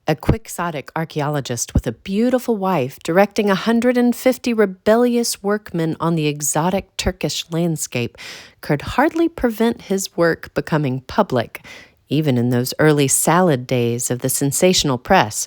a quixotic archaeologist with a beautiful wife directing 150 rebellious workmen on the exotic Turkish landscape could hardly prevent his work becoming public, even in those early salad days of the sensational press.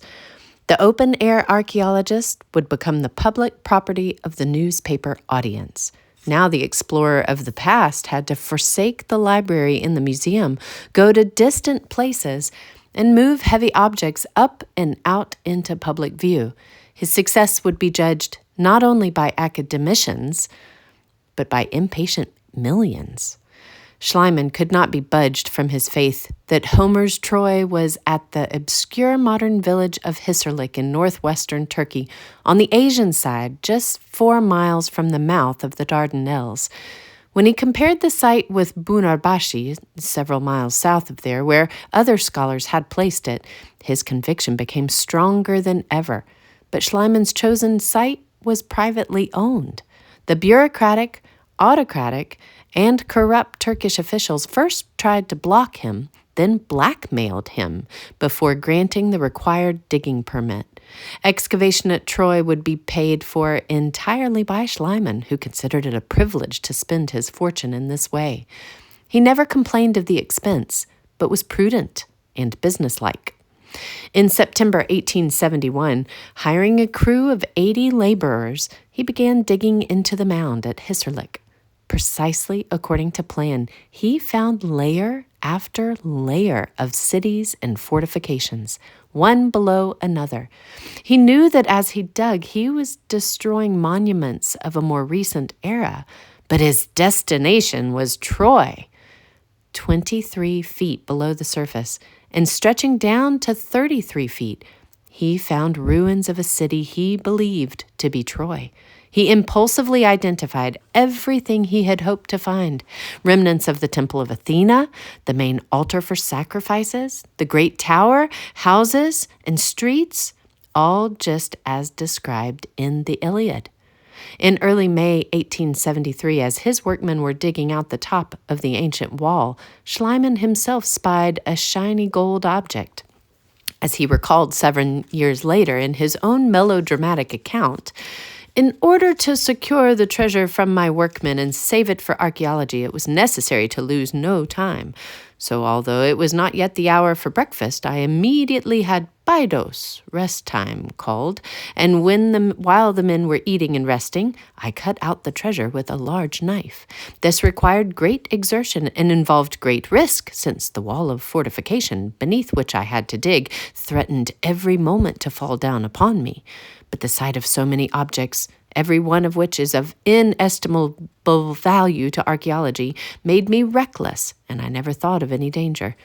The open-air archaeologist would become the public property of the newspaper audience. Now the explorer of the past had to forsake the library in the museum, go to distant places, and move heavy objects up and out into public view. His success would be judged not only by academicians, but by impatient millions. Schliemann could not be budged from his faith that Homer's Troy was at the obscure modern village of Hissarlik in northwestern Turkey, on the Asian side, just 4 miles from the mouth of the Dardanelles. When he compared the site with Bunarbashi, several miles south of there, where other scholars had placed it, his conviction became stronger than ever. But Schliemann's chosen site was privately owned. The bureaucratic, autocratic, and corrupt Turkish officials first tried to block him, then blackmailed him before granting the required digging permit. Excavation at Troy would be paid for entirely by Schliemann, who considered it a privilege to spend his fortune in this way. He never complained of the expense, but was prudent and businesslike. In September 1871, hiring a crew of 80 laborers, he began digging into the mound at Hissarlik. Precisely according to plan, he found layer after layer of cities and fortifications, one below another. He knew that as he dug, he was destroying monuments of a more recent era, but his destination was Troy, 23 feet below the surface, and stretching down to 33 feet, he found ruins of a city he believed to be Troy. He impulsively identified everything he had hoped to find: remnants of the Temple of Athena, the main altar for sacrifices, the great tower, houses, and streets, all just as described in the Iliad. In early May 1873, as his workmen were digging out the top of the ancient wall, Schliemann himself spied a shiny gold object. As he recalled 7 years later in his own melodramatic account, "In order to secure the treasure from my workmen and save it for archaeology, it was necessary to lose no time. So although it was not yet the hour for breakfast, I immediately had baidos, rest time, called, and while the men were eating and resting, I cut out the treasure with a large knife. This required great exertion and involved great risk, since the wall of fortification beneath which I had to dig threatened every moment to fall down upon me. But the sight of so many objects, every one of which is of inestimable value to archaeology, made me reckless, and I never thought of any danger.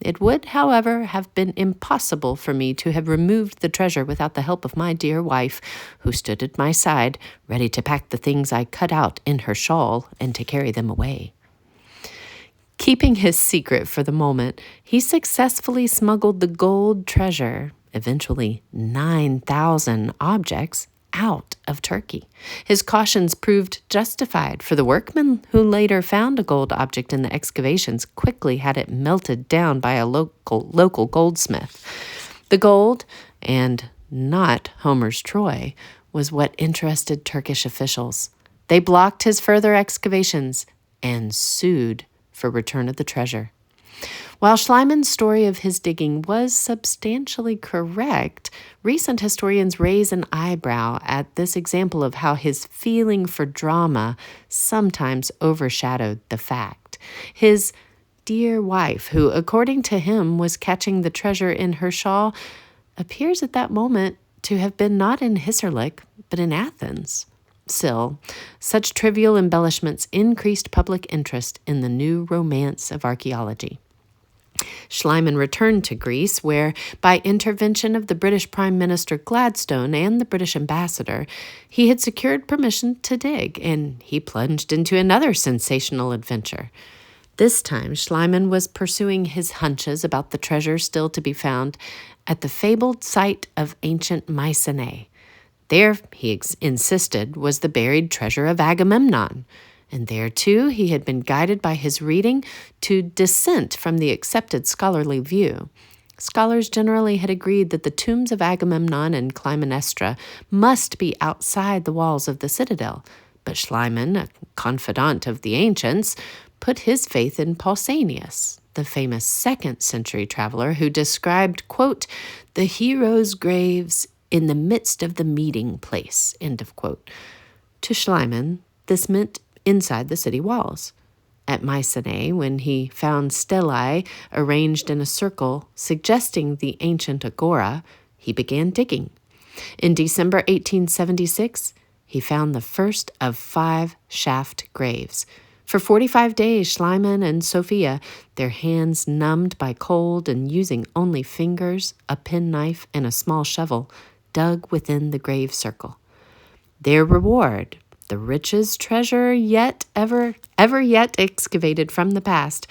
It would, however, have been impossible for me to have removed the treasure without the help of my dear wife, who stood at my side, ready to pack the things I cut out in her shawl and to carry them away." Keeping his secret for the moment, he successfully smuggled the gold treasure, eventually 9,000 objects, out of Turkey. His cautions proved justified, for the workmen who later found a gold object in the excavations quickly had it melted down by a local goldsmith. The gold, and not Homer's Troy, was what interested Turkish officials. They blocked his further excavations and sued for return of the treasure. While Schliemann's story of his digging was substantially correct, recent historians raise an eyebrow at this example of how his feeling for drama sometimes overshadowed the fact. His dear wife, who, according to him, was catching the treasure in her shawl, appears at that moment to have been not in Hissarlik, but in Athens. Still, such trivial embellishments increased public interest in the new romance of archaeology. Schliemann returned to Greece, where, by intervention of the British Prime Minister Gladstone and the British ambassador, he had secured permission to dig, and he plunged into another sensational adventure. This time, Schliemann was pursuing his hunches about the treasure still to be found at the fabled site of ancient Mycenae. There, he insisted, was the buried treasure of Agamemnon. And there, too, he had been guided by his reading to dissent from the accepted scholarly view. scholars generally had agreed that the tombs of Agamemnon and Clytemnestra must be outside the walls of the citadel, but Schliemann, a confidant of the ancients, put his faith in Pausanias, the famous 2nd century traveler who described, quote, the heroes' graves in the midst of the meeting place, end of quote. To Schliemann, this meant inside the city walls. At Mycenae, when he found stelae arranged in a circle suggesting the ancient agora, he began digging. In December 1876, he found the first of 5 shaft graves. For 45 days, Schliemann and Sophia, their hands numbed by cold and using only fingers, a penknife, and a small shovel, dug within the grave circle. Their reward, the richest treasure ever yet excavated from the past,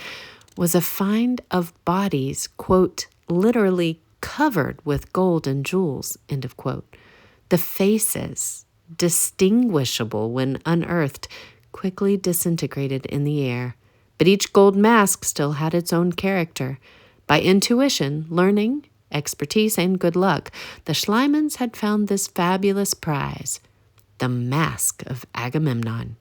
was a find of bodies, quote, literally covered with gold and jewels, end of quote. The faces, distinguishable when unearthed, quickly disintegrated in the air, but each gold mask still had its own character. By intuition, learning, expertise, and good luck, the Schliemans had found this fabulous prize, the Mask of Agamemnon.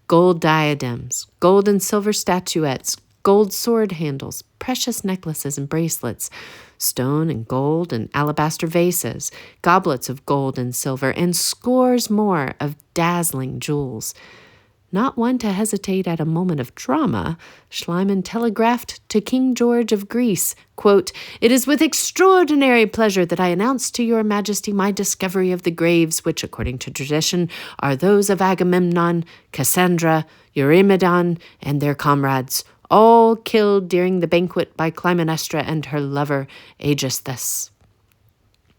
Gold diadems, gold and silver statuettes, gold sword handles, precious necklaces and bracelets, stone and gold and alabaster vases, goblets of gold and silver, and scores more of dazzling jewels. Not one to hesitate at a moment of drama, Schliemann telegraphed to King George of Greece, quote, it is with extraordinary pleasure that I announce to your majesty my discovery of the graves which, according to tradition, are those of Agamemnon, Cassandra, Eurymedon, and their comrades, all killed during the banquet by Clytemnestra and her lover Aegisthus.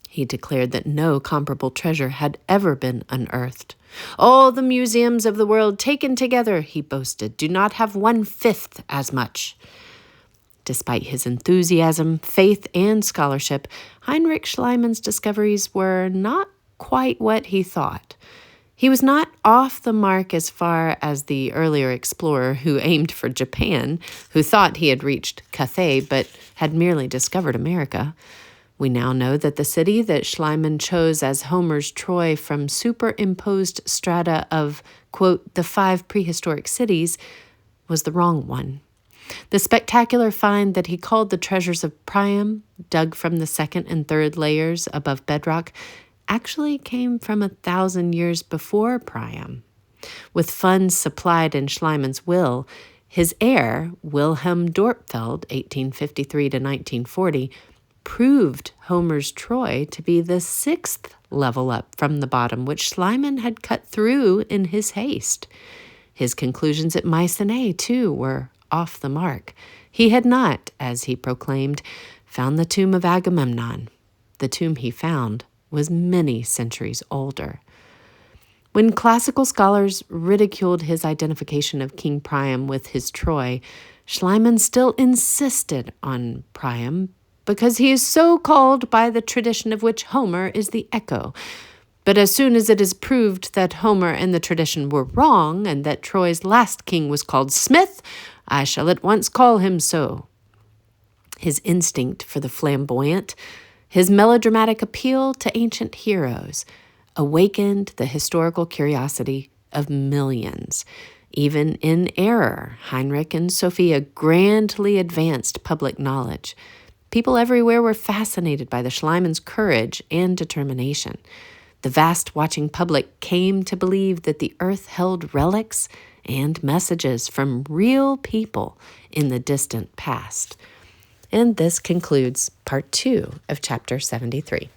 He declared that no comparable treasure had ever been unearthed. All the museums of the world taken together, he boasted, do not have 1/5 as much. Despite his enthusiasm, faith, and scholarship, Heinrich Schliemann's discoveries were not quite what he thought. He was not off the mark as far as the earlier explorer who aimed for Japan, who thought he had reached Cathay but had merely discovered America. We now know that the city that Schliemann chose as Homer's Troy from superimposed strata of, quote, the 5 prehistoric cities was the wrong one. The spectacular find that he called the treasures of Priam, dug from the 2nd and 3rd layers above bedrock, actually came from 1,000 years before Priam. With funds supplied in Schliemann's will, his heir, Wilhelm Dorpfeld, 1853 to 1940, proved Homer's Troy to be the 6th level up from the bottom, which Schliemann had cut through in his haste. His conclusions at Mycenae, too, were off the mark. He had not, as he proclaimed, found the tomb of Agamemnon. The tomb he found was many centuries older. When classical scholars ridiculed his identification of King Priam with his Troy, Schliemann still insisted on Priam because he is so called by the tradition of which Homer is the echo. But as soon as it is proved that Homer and the tradition were wrong and that Troy's last king was called Smith, I shall at once call him so. His instinct for the flamboyant, his melodramatic appeal to ancient heroes, awakened the historical curiosity of millions. Even in error, Heinrich and Sophia grandly advanced public knowledge. People everywhere were fascinated by the Schliemann's courage and determination. The vast watching public came to believe that the earth held relics and messages from real people in the distant past. And this concludes part 2 of chapter 73.